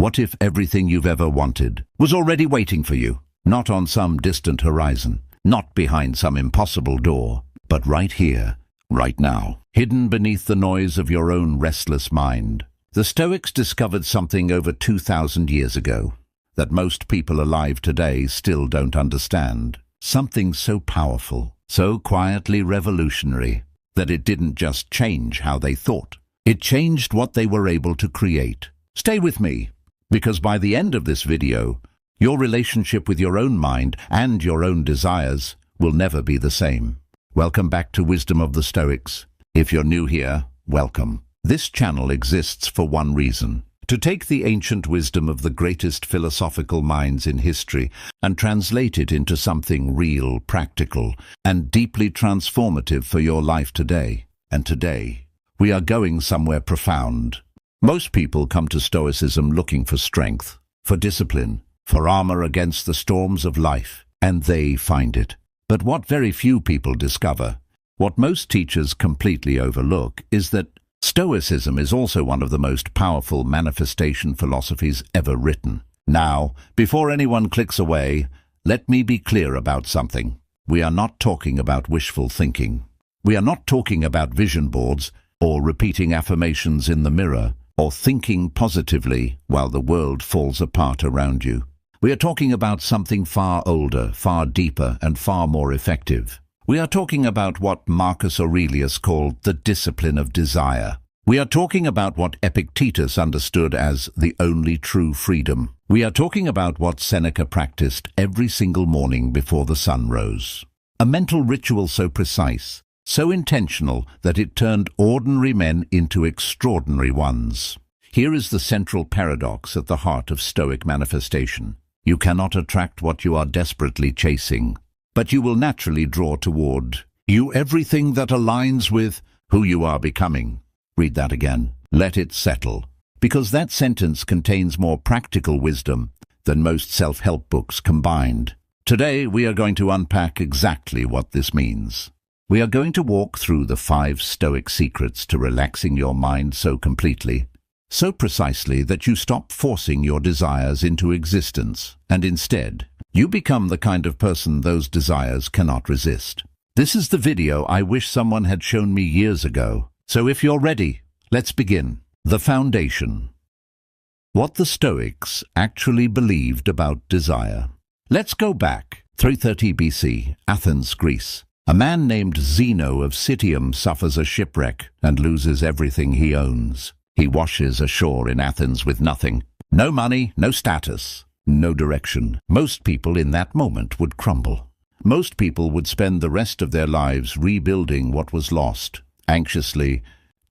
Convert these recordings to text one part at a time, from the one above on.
What if everything you've ever wanted was already waiting for you? Not on some distant horizon, not behind some impossible door, but right here, right now, hidden beneath the noise of your own restless mind. The Stoics discovered something over 2,000 years ago that most people alive today still don't understand. Something so powerful, so quietly revolutionary, that it didn't just change how they thought. It changed what they were able to create. Stay with me, because by the end of this video, your relationship with your own mind and your own desires will never be the same. Welcome back to Wisdom of the Stoics. If you're new here, welcome. This channel exists for one reason: to take the ancient wisdom of the greatest philosophical minds in history and translate it into something real, practical, and deeply transformative for your life today. And today, we are going somewhere profound. Most people come to Stoicism looking for strength, for discipline, for armor against the storms of life, and they find it. But what very few people discover, what most teachers completely overlook, is that Stoicism is also one of the most powerful manifestation philosophies ever written. Now, before anyone clicks away, let me be clear about something. We are not talking about wishful thinking. We are not talking about vision boards or repeating affirmations in the mirror or thinking positively while the world falls apart around you. We are talking about something far older, far deeper, and far more effective. We are talking about what Marcus Aurelius called the discipline of desire. We are talking about what Epictetus understood as the only true freedom. We are talking about what Seneca practiced every single morning before the sun rose. A mental ritual so precise, so intentional that it turned ordinary men into extraordinary ones. Here is the central paradox at the heart of Stoic manifestation. You cannot attract what you are desperately chasing, but you will naturally draw toward you everything that aligns with who you are becoming. Read that again. Let it settle, because that sentence contains more practical wisdom than most self-help books combined. Today, we are going to unpack exactly what this means. We are going to walk through the 5 Stoic secrets to relaxing your mind so completely, so precisely that you stop forcing your desires into existence, and instead, you become the kind of person those desires cannot resist. This is the video I wish someone had shown me years ago. So if you're ready, let's begin. The foundation. What the Stoics actually believed about desire. Let's go back. 330 BC, Athens, Greece. A man named Zeno of Citium suffers a shipwreck and loses everything he owns. He washes ashore in Athens with nothing. No money, no status, no direction. Most people in that moment would crumble. Most people would spend the rest of their lives rebuilding what was lost, anxiously,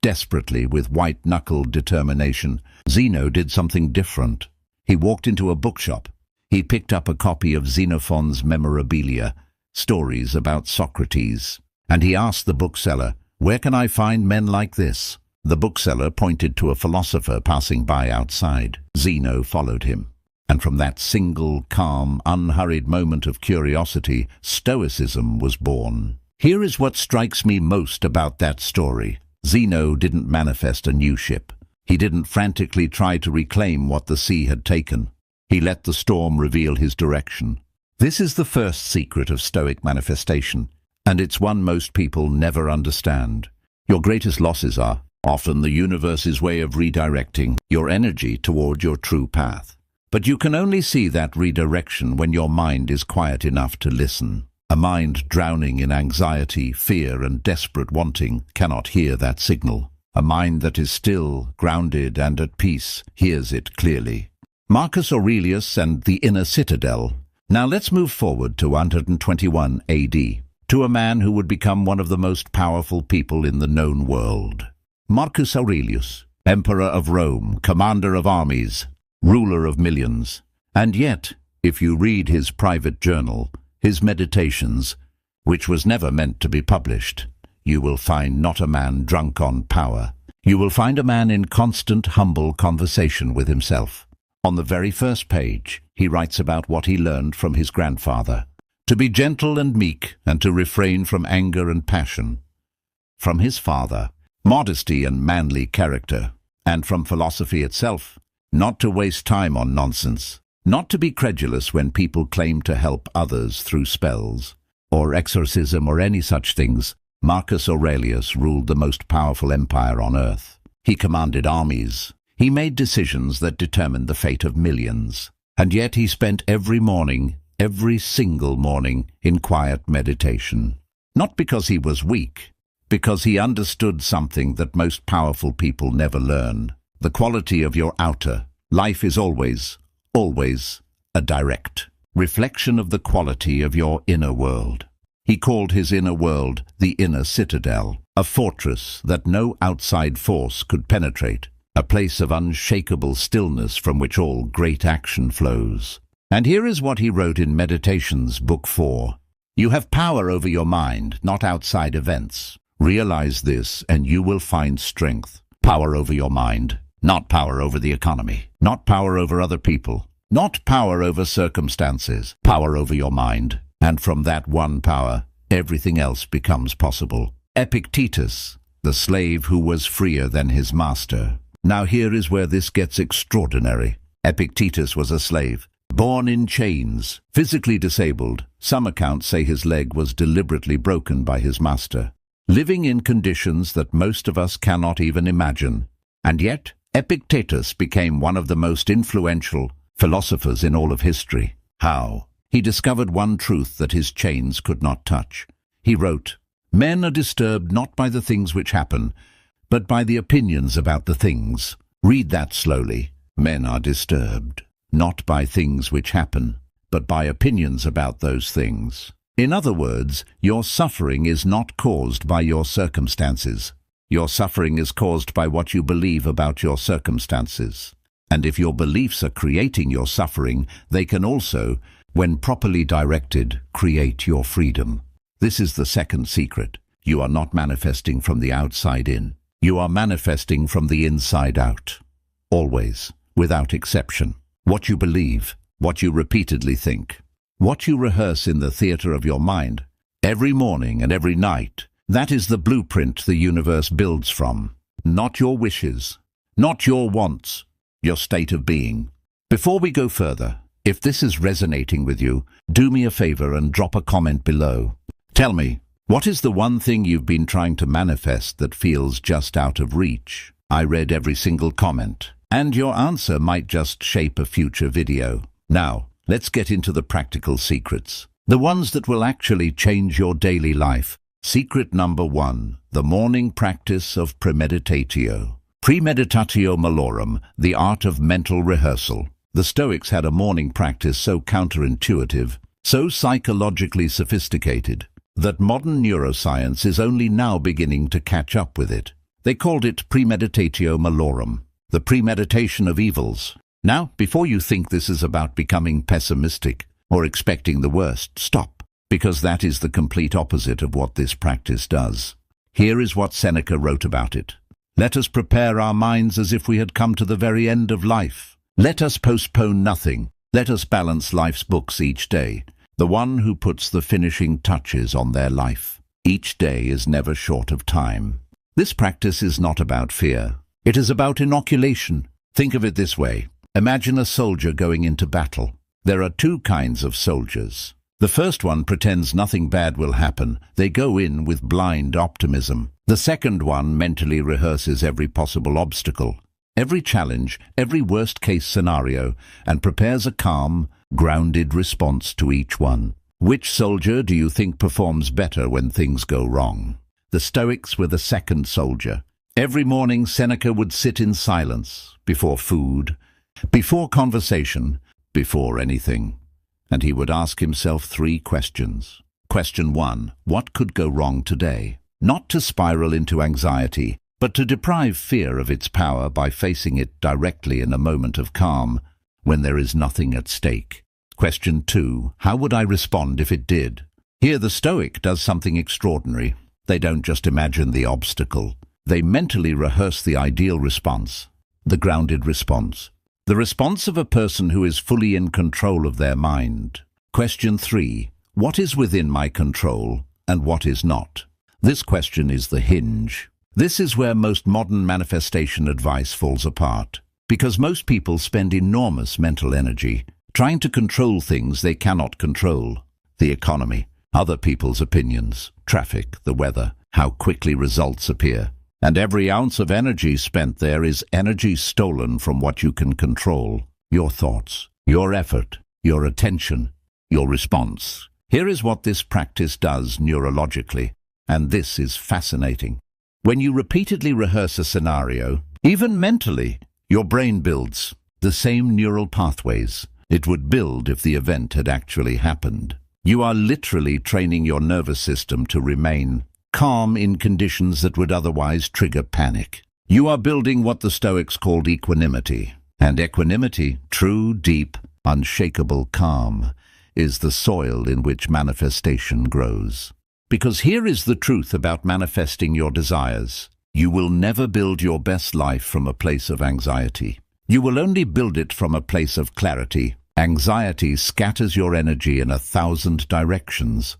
desperately, with white-knuckled determination. Zeno did something different. He walked into a bookshop. He picked up a copy of Xenophon's Memorabilia, stories about Socrates, and he asked the bookseller, "Where can I find men like this?" The bookseller pointed to a philosopher passing by outside. Zeno followed him. And from that single, calm, unhurried moment of curiosity, Stoicism was born. Here is what strikes me most about that story. Zeno didn't manifest a new ship. He didn't frantically try to reclaim what the sea had taken. He let the storm reveal his direction. This is the first secret of Stoic manifestation, and it's one most people never understand. Your greatest losses are often the universe's way of redirecting your energy toward your true path. But you can only see that redirection when your mind is quiet enough to listen. A mind drowning in anxiety, fear, and desperate wanting cannot hear that signal. A mind that is still, grounded, and at peace hears it clearly. Marcus Aurelius and the Inner Citadel. Now let's move forward to 121 AD, to a man who would become one of the most powerful people in the known world. Marcus Aurelius, Emperor of Rome, commander of armies, ruler of millions. And yet, if you read his private journal, his meditations, which was never meant to be published, you will find not a man drunk on power. You will find a man in constant, humble conversation with himself. On the very first page, he writes about what he learned from his grandfather: to be gentle and meek, and to refrain from anger and passion. From his father, modesty and manly character. And from philosophy itself, not to waste time on nonsense, not to be credulous when people claim to help others through spells, or exorcism or any such things. Marcus Aurelius ruled the most powerful empire on earth. He commanded armies. He made decisions that determined the fate of millions. And yet he spent every morning, every single morning, in quiet meditation. Not because he was weak, because he understood something that most powerful people never learn. The quality of your outer life is always a direct reflection of the quality of your inner world. He called his inner world the inner citadel, a fortress that no outside force could penetrate, a place of unshakable stillness from which all great action flows. And here is what he wrote in Meditations, Book 4. You have power over your mind, not outside events. Realize this and you will find strength. Power over your mind, not power over the economy, not power over other people, not power over circumstances, power over your mind. And from that one power, everything else becomes possible. Epictetus, the slave who was freer than his master. Now here is where this gets extraordinary. Epictetus was a slave, born in chains, physically disabled. Some accounts say his leg was deliberately broken by his master, living in conditions that most of us cannot even imagine. And yet, Epictetus became one of the most influential philosophers in all of history. How? He discovered one truth that his chains could not touch. He wrote, "Men are disturbed not by the things which happen, but by the opinions about the things." Read that slowly. Men are disturbed not by things which happen, but by opinions about those things. In other words, your suffering is not caused by your circumstances. Your suffering is caused by what you believe about your circumstances. And if your beliefs are creating your suffering, they can also, when properly directed, create your freedom. This is the second secret. You are not manifesting from the outside in. You are manifesting from the inside out. Always, without exception. What you believe, what you repeatedly think, what you rehearse in the theater of your mind, every morning and every night, that is the blueprint the universe builds from. Not your wishes, not your wants, your state of being. Before we go further, if this is resonating with you, do me a favor and drop a comment below. Tell me, what is the one thing you've been trying to manifest that feels just out of reach? I read every single comment, and your answer might just shape a future video. Now, let's get into the practical secrets. The ones that will actually change your daily life. Secret number 1, the morning practice of Premeditatio. Premeditatio Malorum, the art of mental rehearsal. The Stoics had a morning practice so counterintuitive, so psychologically sophisticated, that modern neuroscience is only now beginning to catch up with it. They called it Premeditatio Malorum, the premeditation of evils. Now, before you think this is about becoming pessimistic or expecting the worst, stop, because that is the complete opposite of what this practice does. Here is what Seneca wrote about it. Let us prepare our minds as if we had come to the very end of life. Let us postpone nothing. Let us balance life's books each day. The one who puts the finishing touches on their life. Each day is never short of time. This practice is not about fear. It is about inoculation. Think of it this way. Imagine a soldier going into battle. There are two kinds of soldiers. The first one pretends nothing bad will happen. They go in with blind optimism. The second one mentally rehearses every possible obstacle, every challenge, every worst-case scenario, and prepares a calm, grounded response to each one. Which soldier do you think performs better when things go wrong? The Stoics were the second soldier. Every morning Seneca would sit in silence, before food, before conversation, before anything. And he would ask himself 3 questions. Question 1, what could go wrong today? Not to spiral into anxiety, but to deprive fear of its power by facing it directly in a moment of calm, when there is nothing at stake. Question 2, how would I respond if it did? Here the Stoic does something extraordinary. They don't just imagine the obstacle. They mentally rehearse the ideal response, the grounded response. The response of a person who is fully in control of their mind. Question 3. What is within my control and what is not? This question is the hinge. This is where most modern manifestation advice falls apart. Because most people spend enormous mental energy trying to control things they cannot control. The economy, other people's opinions, traffic, the weather, how quickly results appear. And every ounce of energy spent there is energy stolen from what you can control. Your thoughts, your effort, your attention, your response. Here is what this practice does neurologically, and this is fascinating. When you repeatedly rehearse a scenario, even mentally, your brain builds the same neural pathways it would build if the event had actually happened. You are literally training your nervous system to remain calm in conditions that would otherwise trigger panic. You are building what the Stoics called equanimity. And equanimity, true, deep, unshakable calm, is the soil in which manifestation grows. Because here is the truth about manifesting your desires. You will never build your best life from a place of anxiety. You will only build it from a place of clarity. Anxiety scatters your energy in 1,000 directions.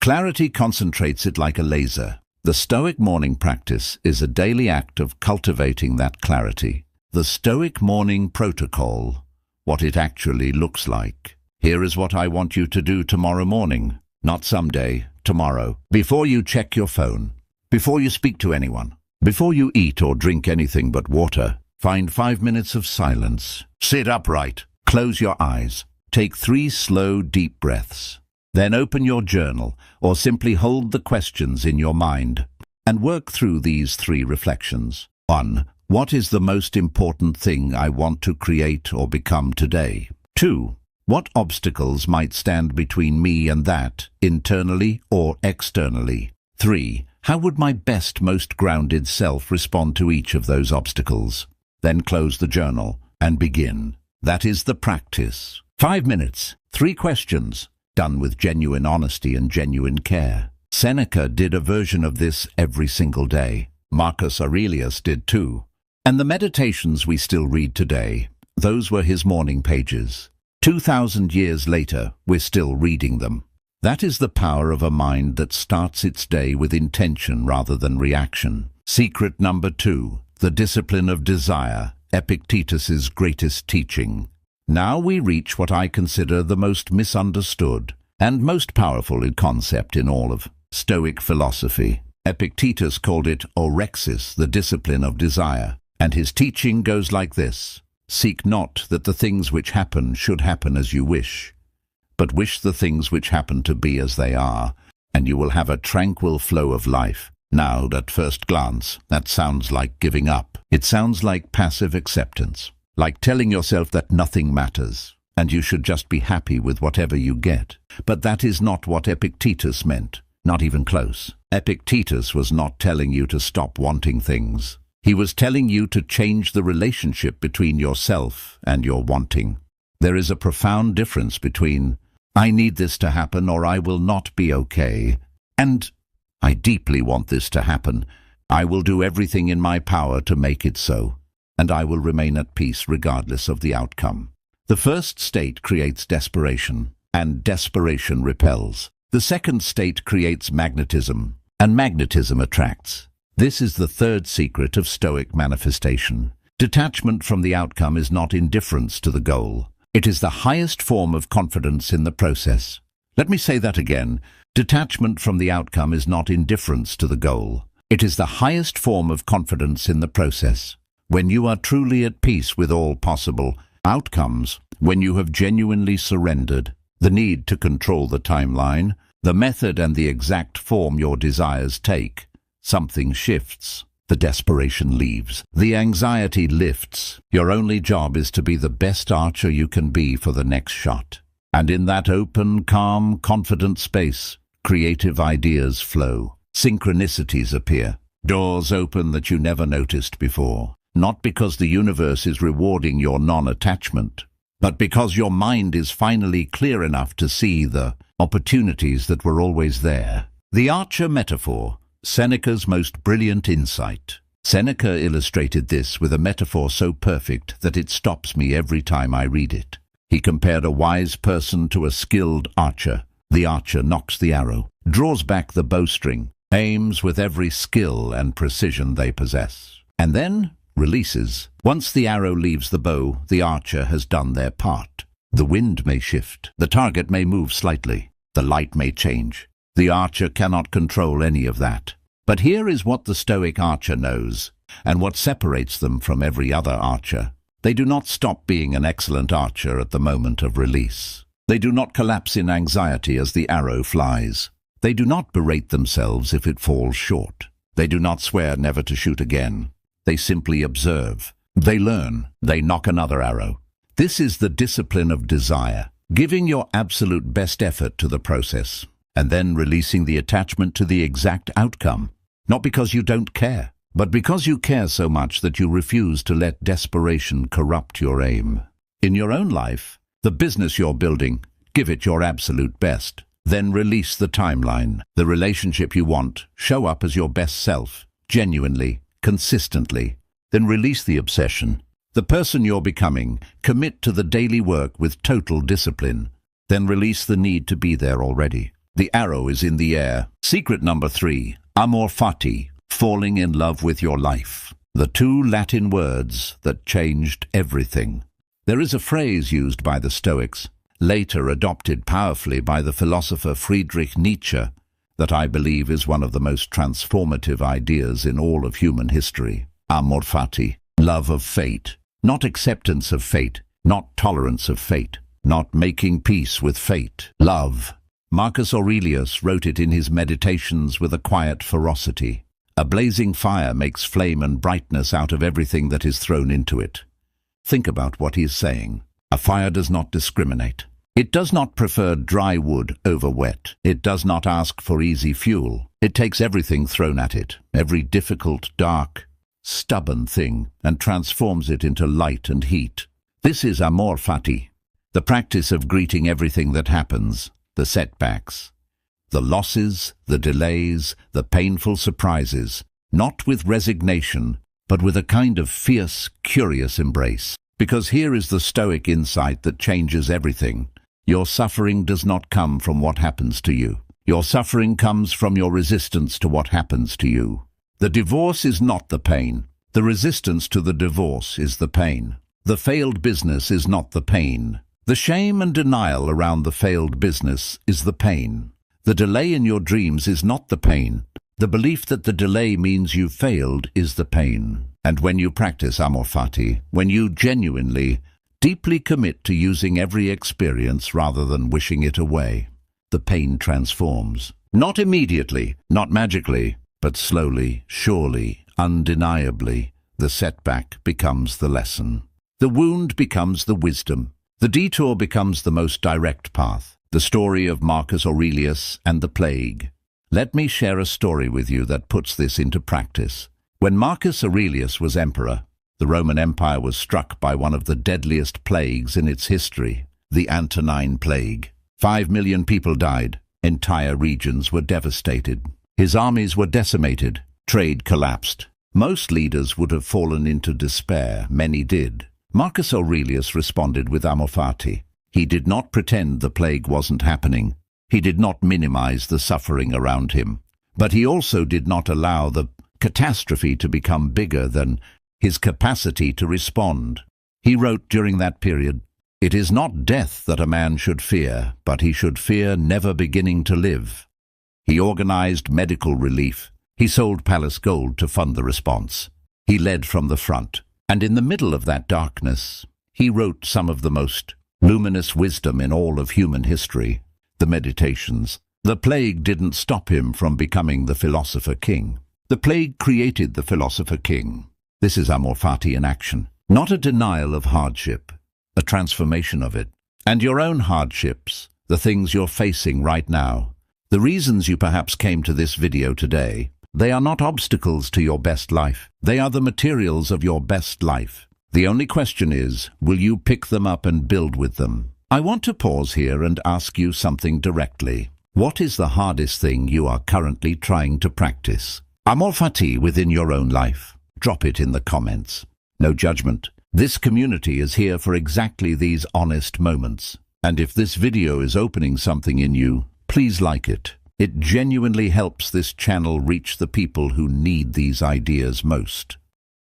Clarity concentrates it like a laser. The Stoic morning practice is a daily act of cultivating that clarity. The Stoic morning protocol, what it actually looks like. Here is what I want you to do tomorrow morning, not someday, tomorrow. Before you check your phone, before you speak to anyone, before you eat or drink anything but water, find 5 minutes of silence. Sit upright, close your eyes, take 3 slow, deep breaths. Then open your journal or simply hold the questions in your mind and work through these 3 reflections. 1. What is the most important thing I want to create or become today? 2. What obstacles might stand between me and that, internally or externally? 3. How would my best, most grounded self respond to each of those obstacles? Then close the journal and begin. That is the practice. 5 minutes, 3 questions, done with genuine honesty and genuine care. Seneca did a version of this every single day. Marcus Aurelius did too. And the meditations we still read today, those were his morning pages. 2,000 years later, we're still reading them. That is the power of a mind that starts its day with intention rather than reaction. Secret number 2, the discipline of desire, Epictetus's greatest teaching. Now we reach what I consider the most misunderstood and most powerful concept in all of Stoic philosophy. Epictetus called it orexis, the discipline of desire, and his teaching goes like this. Seek not that the things which happen should happen as you wish, but wish the things which happen to be as they are, and you will have a tranquil flow of life. Now, at first glance, that sounds like giving up. It sounds like passive acceptance, like telling yourself that nothing matters, and you should just be happy with whatever you get. But that is not what Epictetus meant, not even close. Epictetus was not telling you to stop wanting things. He was telling you to change the relationship between yourself and your wanting. There is a profound difference between, I need this to happen or I will not be okay, and I deeply want this to happen. I will do everything in my power to make it so, and I will remain at peace regardless of the outcome. The first state creates desperation, and desperation repels. The second state creates magnetism, and magnetism attracts. This is the third secret of Stoic manifestation. Detachment from the outcome is not indifference to the goal. It is the highest form of confidence in the process. Let me say that again. Detachment from the outcome is not indifference to the goal. It is the highest form of confidence in the process. When you are truly at peace with all possible outcomes, when you have genuinely surrendered the need to control the timeline, the method and the exact form your desires take, something shifts. The desperation leaves. The anxiety lifts. Your only job is to be the best archer you can be for the next shot. And in that open, calm, confident space, creative ideas flow. Synchronicities appear. Doors open that you never noticed before. Not because the universe is rewarding your non-attachment, but because your mind is finally clear enough to see the opportunities that were always there. The archer metaphor, Seneca's most brilliant insight. Seneca illustrated this with a metaphor so perfect that it stops me every time I read it. He compared a wise person to a skilled archer. The archer nocks the arrow, draws back the bowstring, aims with every skill and precision they possess. And then releases. Once the arrow leaves the bow, the archer has done their part. The wind may shift, the target may move slightly, the light may change. The archer cannot control any of that. But here is what the Stoic archer knows, and what separates them from every other archer. They do not stop being an excellent archer at the moment of release. They do not collapse in anxiety as the arrow flies. They do not berate themselves if it falls short. They do not swear never to shoot again. They simply observe. They learn. They knock another arrow. This is the discipline of desire, giving your absolute best effort to the process, and then releasing the attachment to the exact outcome. Not because you don't care, but because you care so much that you refuse to let desperation corrupt your aim. In your own life, the business you're building, give it your absolute best. Then release the timeline, the relationship you want, show up as your best self, genuinely, consistently. Then release the obsession. The person you're becoming, commit to the daily work with total discipline. Then release the need to be there already. The arrow is in the air. Secret number 3, amor fati, falling in love with your life. The 2 Latin words that changed everything. There is a phrase used by the Stoics, later adopted powerfully by the philosopher Friedrich Nietzsche, that I believe is one of the most transformative ideas in all of human history. Amor fati, love of fate. Not acceptance of fate, not tolerance of fate, not making peace with fate. Love. Marcus Aurelius wrote it in his Meditations with a quiet ferocity. A blazing fire makes flame and brightness out of everything that is thrown into it. Think about what he is saying. A fire does not discriminate. It does not prefer dry wood over wet. It does not ask for easy fuel. It takes everything thrown at it, every difficult, dark, stubborn thing, and transforms it into light and heat. This is amor fati, the practice of greeting everything that happens, the setbacks, the losses, the delays, the painful surprises, not with resignation, but with a kind of fierce, curious embrace. Because here is the Stoic insight that changes everything. Your suffering does not come from what happens to you. Your suffering comes from your resistance to what happens to you. The divorce is not the pain. The resistance to the divorce is the pain. The failed business is not the pain. The shame and denial around the failed business is the pain. The delay in your dreams is not the pain. The belief that the delay means you failed is the pain. And when you practice amor fati, when you genuinely, deeply commit to using every experience rather than wishing it away, the pain transforms. Not immediately, not magically, but slowly, surely, undeniably, the setback becomes the lesson. The wound becomes the wisdom. The detour becomes the most direct path. The story of Marcus Aurelius and the plague. Let me share a story with you that puts this into practice. When Marcus Aurelius was emperor, the Roman Empire was struck by one of the deadliest plagues in its history, the Antonine Plague. 5 million people died. Entire regions were devastated. His armies were decimated. Trade collapsed. Most leaders would have fallen into despair. Many did. Marcus Aurelius responded with amor fati. He did not pretend the plague wasn't happening. He did not minimize the suffering around him. But he also did not allow the catastrophe to become bigger than his capacity to respond. He wrote during that period, "It is not death that a man should fear, but he should fear never beginning to live." He organized medical relief. He sold palace gold to fund the response. He led from the front. And in the middle of that darkness, he wrote some of the most luminous wisdom in all of human history, the Meditations. The plague didn't stop him from becoming the philosopher king. The plague created the philosopher king. This is amor fati in action. Not a denial of hardship, a transformation of it. And your own hardships, the things you're facing right now, the reasons you perhaps came to this video today, they are not obstacles to your best life. They are the materials of your best life. The only question is, will you pick them up and build with them? I want to pause here and ask you something directly. What is the hardest thing you are currently trying to practice? Amor fati within your own life. Drop it in the comments. No judgment. This community is here for exactly these honest moments. And if this video is opening something in you, please like it. It genuinely helps this channel reach the people who need these ideas most.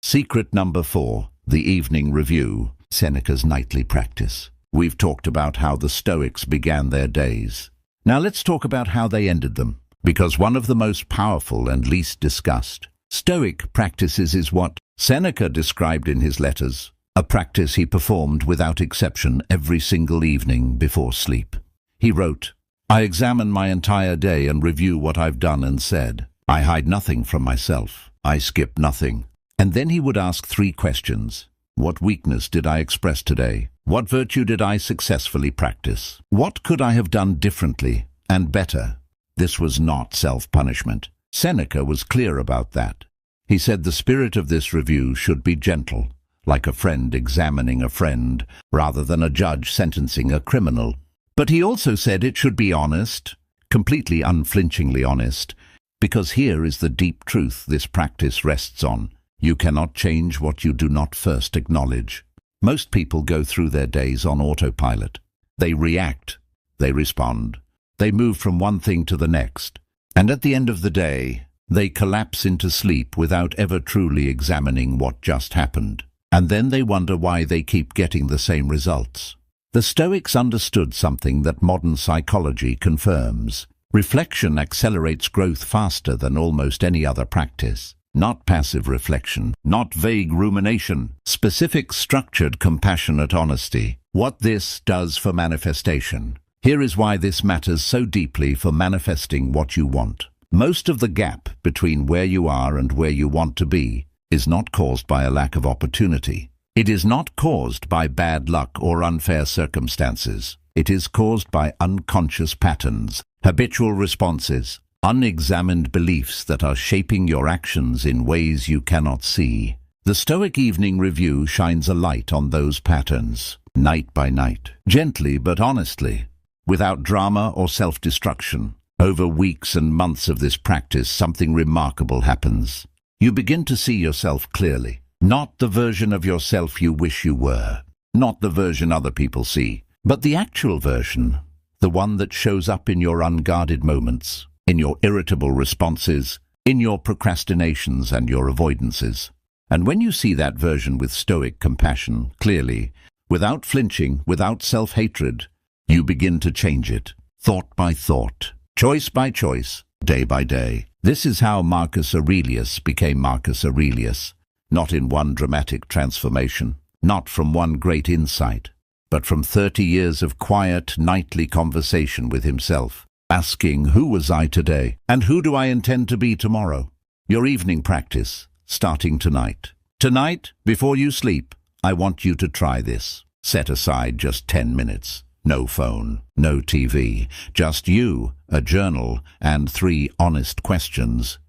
Secret number 4, the evening review, Seneca's nightly practice. We've talked about how the Stoics began their days. Now let's talk about how they ended them, because one of the most powerful and least discussed Stoic practices is what Seneca described in his letters, a practice he performed without exception every single evening before sleep. He wrote, "I examine my entire day and review what I've done and said. I hide nothing from myself. I skip nothing." And then he would ask 3 questions. What weakness did I express today? What virtue did I successfully practice? What could I have done differently and better? This was not self-punishment. Seneca was clear about that. He said the spirit of this review should be gentle, like a friend examining a friend, rather than a judge sentencing a criminal. But he also said it should be honest, completely unflinchingly honest, because here is the deep truth this practice rests on. You cannot change what you do not first acknowledge. Most people go through their days on autopilot. They react, they respond, they move from one thing to the next, and at the end of the day, they collapse into sleep without ever truly examining what just happened. And then they wonder why they keep getting the same results. The Stoics understood something that modern psychology confirms. Reflection accelerates growth faster than almost any other practice. Not passive reflection, not vague rumination, specific, structured, compassionate honesty. What this does for manifestation. Here is why this matters so deeply for manifesting what you want. Most of the gap between where you are and where you want to be is not caused by a lack of opportunity. It is not caused by bad luck or unfair circumstances. It is caused by unconscious patterns, habitual responses, unexamined beliefs that are shaping your actions in ways you cannot see. The Stoic evening review shines a light on those patterns, night by night, gently but honestly, without drama or self-destruction. Over weeks and months of this practice, something remarkable happens. You begin to see yourself clearly, not the version of yourself you wish you were, not the version other people see, but the actual version, the one that shows up in your unguarded moments, in your irritable responses, in your procrastinations and your avoidances. And when you see that version with Stoic compassion, clearly, without flinching, without self-hatred, you begin to change it, thought by thought, choice by choice, day by day. This is how Marcus Aurelius became Marcus Aurelius, not in one dramatic transformation, not from one great insight, but from 30 years of quiet, nightly conversation with himself, asking, who was I today, and who do I intend to be tomorrow? Your evening practice, starting tonight. Tonight, before you sleep, I want you to try this. Set aside just 10 minutes. No phone, no TV, just you, a journal, and 3 honest questions.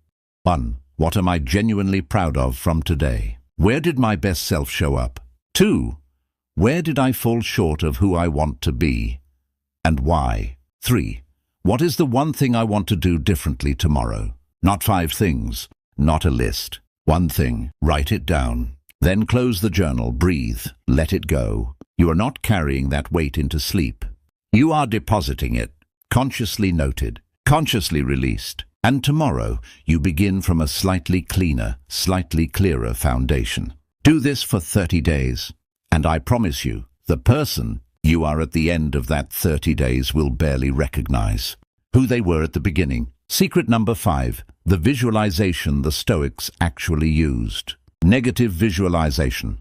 1. What am I genuinely proud of from today? Where did my best self show up? 2. Where did I fall short of who I want to be? And why? 3. What is the one thing I want to do differently tomorrow? Not 5 things, not a list. One thing, write it down. Then close the journal, breathe, let it go. You are not carrying that weight into sleep. You are depositing it, consciously noted, consciously released. And tomorrow, you begin from a slightly cleaner, slightly clearer foundation. Do this for 30 days, and I promise you, the person you are at the end of that 30 days will barely recognize who they were at the beginning. Secret number 5, the visualization the Stoics actually used. Negative visualization,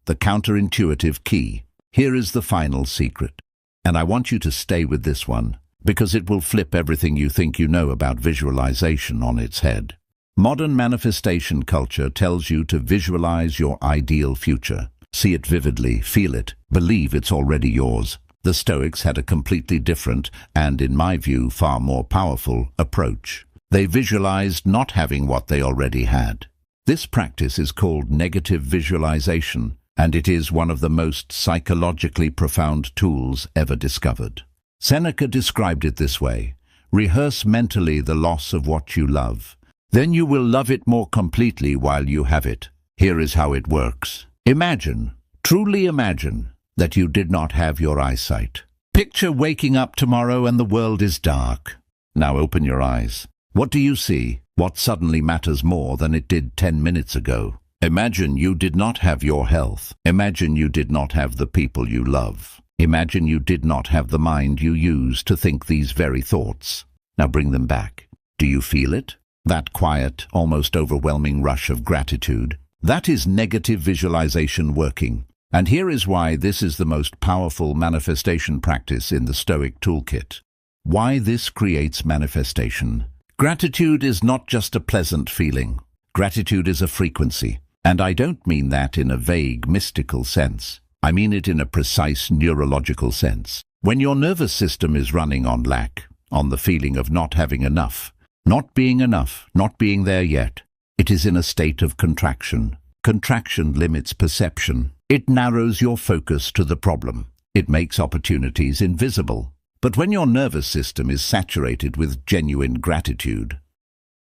the counterintuitive key. Here is the final secret, and I want you to stay with this one, because it will flip everything you think you know about visualization on its head. Modern manifestation culture tells you to visualize your ideal future. See it vividly, feel it, believe it's already yours. The Stoics had a completely different, and in my view, far more powerful, approach. They visualized not having what they already had. This practice is called negative visualization, and it is one of the most psychologically profound tools ever discovered. Seneca described it this way: rehearse mentally the loss of what you love. Then you will love it more completely while you have it. Here is how it works. Imagine, truly imagine, that you did not have your eyesight. Picture waking up tomorrow and the world is dark. Now open your eyes. What do you see? What suddenly matters more than it did 10 minutes ago? Imagine you did not have your health. Imagine you did not have the people you love. Imagine you did not have the mind you use to think these very thoughts. Now bring them back. Do you feel it? That quiet, almost overwhelming rush of gratitude. That is negative visualization working. And here is why this is the most powerful manifestation practice in the Stoic toolkit. Why this creates manifestation. Gratitude is not just a pleasant feeling. Gratitude is a frequency. And I don't mean that in a vague, mystical sense. I mean it in a precise neurological sense. When your nervous system is running on lack, on the feeling of not having enough, not being enough, not being there yet, it is in a state of contraction. Contraction limits perception. It narrows your focus to the problem. It makes opportunities invisible. But when your nervous system is saturated with genuine gratitude,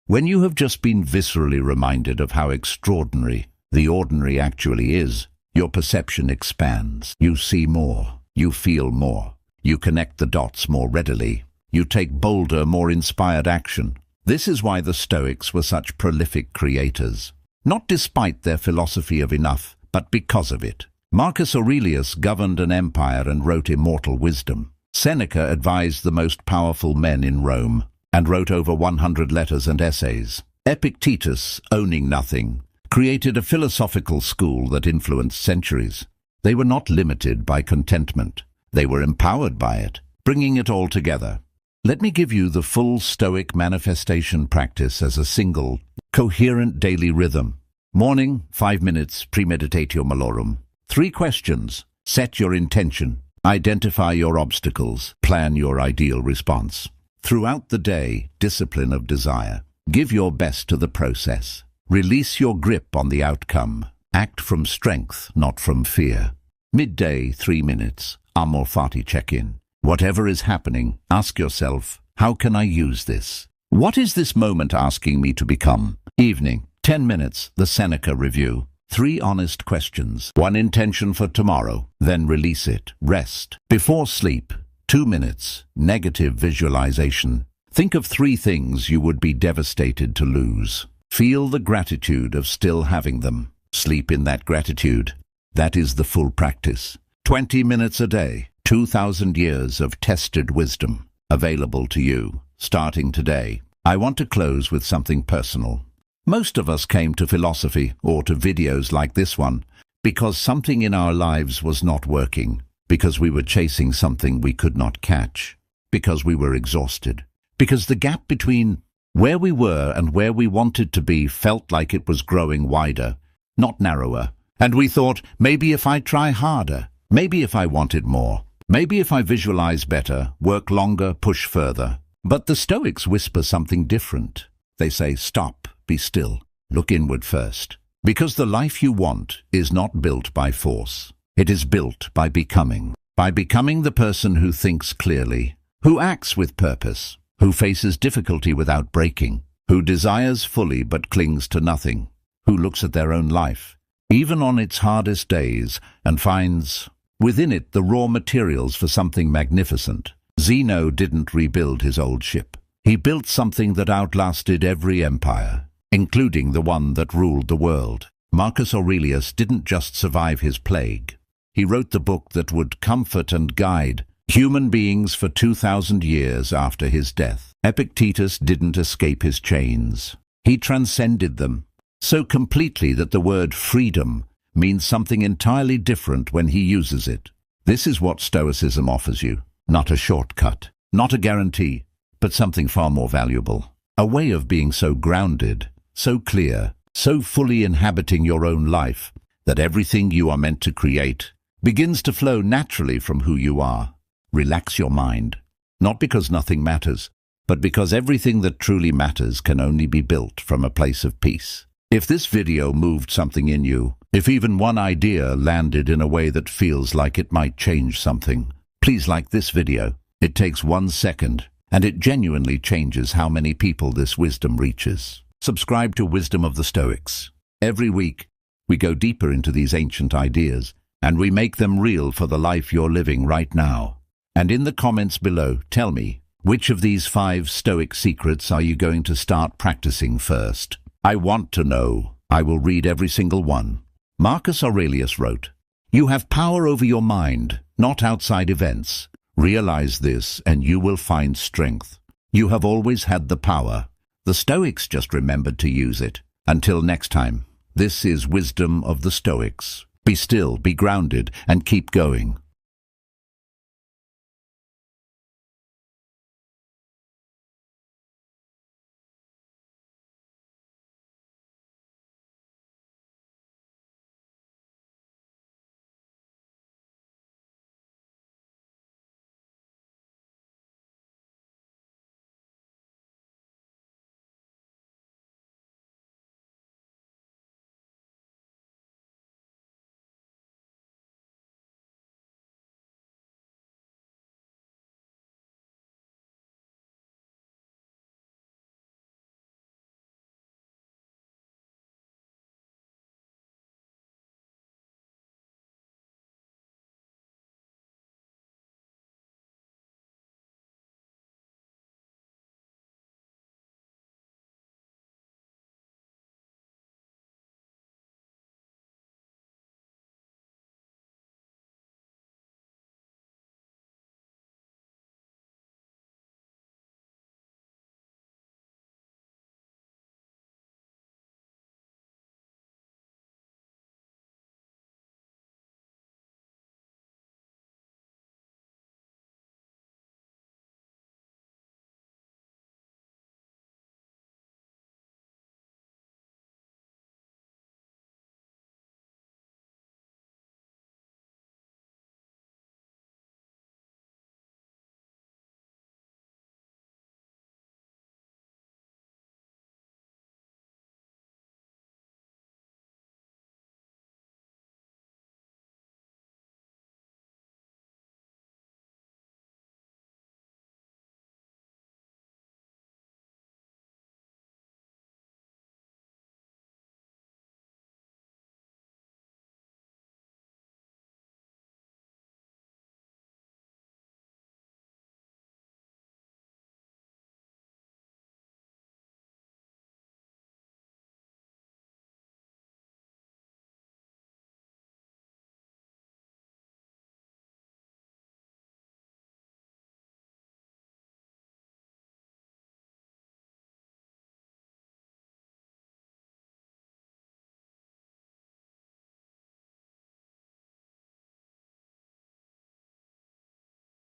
when you have just been viscerally reminded of how extraordinary the ordinary actually is, your perception expands. You see more. You feel more. You connect the dots more readily. You take bolder, more inspired action. This is why the Stoics were such prolific creators. Not despite their philosophy of enough, but because of it. Marcus Aurelius governed an empire and wrote immortal wisdom. Seneca advised the most powerful men in Rome and wrote over 100 letters and essays. Epictetus, owning nothing, created a philosophical school that influenced centuries. They were not limited by contentment. They were empowered by it, bringing it all together. Let me give you the full Stoic manifestation practice as a single, coherent daily rhythm. Morning, 5 minutes, Premeditatio Malorum. 3 questions. Set your intention. Identify your obstacles. Plan your ideal response. Throughout the day, discipline of desire. Give your best to the process. Release your grip on the outcome. Act from strength, not from fear. Midday, 3 minutes. Amor fati check-in. Whatever is happening, ask yourself, how can I use this? What is this moment asking me to become? Evening, 10 minutes, the Seneca review. 3 honest questions. 1 intention for tomorrow, then release it. Rest. Before sleep, 2 minutes, negative visualization. Think of 3 things you would be devastated to lose. Feel the gratitude of still having them. Sleep in that gratitude. That is the full practice. 20 minutes a day, 2,000 years of tested wisdom, available to you, starting today. I want to close with something personal. Most of us came to philosophy, or to videos like this one, because something in our lives was not working, because we were chasing something we could not catch, because we were exhausted, because the gap between where we were and where we wanted to be felt like it was growing wider, not narrower. And we thought, maybe if I try harder, maybe if I wanted more, maybe if I visualize better, work longer, push further. But the Stoics whisper something different. They say, stop, be still, look inward first. Because the life you want is not built by force. It is built by becoming. By becoming the person who thinks clearly, who acts with purpose, who faces difficulty without breaking, who desires fully but clings to nothing, who looks at their own life, even on its hardest days, and finds within it the raw materials for something magnificent. Zeno didn't rebuild his old ship. He built something that outlasted every empire, including the one that ruled the world. Marcus Aurelius didn't just survive his plague. He wrote the book that would comfort and guide human beings for 2,000 years after his death. Epictetus didn't escape his chains. He transcended them so completely that the word freedom means something entirely different when he uses it. This is what Stoicism offers you. Not a shortcut, not a guarantee, but something far more valuable. A way of being so grounded, so clear, so fully inhabiting your own life that everything you are meant to create begins to flow naturally from who you are. Relax your mind, not because nothing matters, but because everything that truly matters can only be built from a place of peace. If this video moved something in you, if even one idea landed in a way that feels like it might change something, please like this video. It takes 1 second, and it genuinely changes how many people this wisdom reaches. Subscribe to Wisdom of the Stoics. Every week, we go deeper into these ancient ideas, and we make them real for the life you're living right now. And in the comments below, tell me, which of these 5 Stoic secrets are you going to start practicing first? I want to know. I will read every single one. Marcus Aurelius wrote, "You have power over your mind, not outside events. Realize this and you will find strength. You have always had the power. The Stoics just remembered to use it. Until next time, this is Wisdom of the Stoics. Be still, be grounded, and keep going."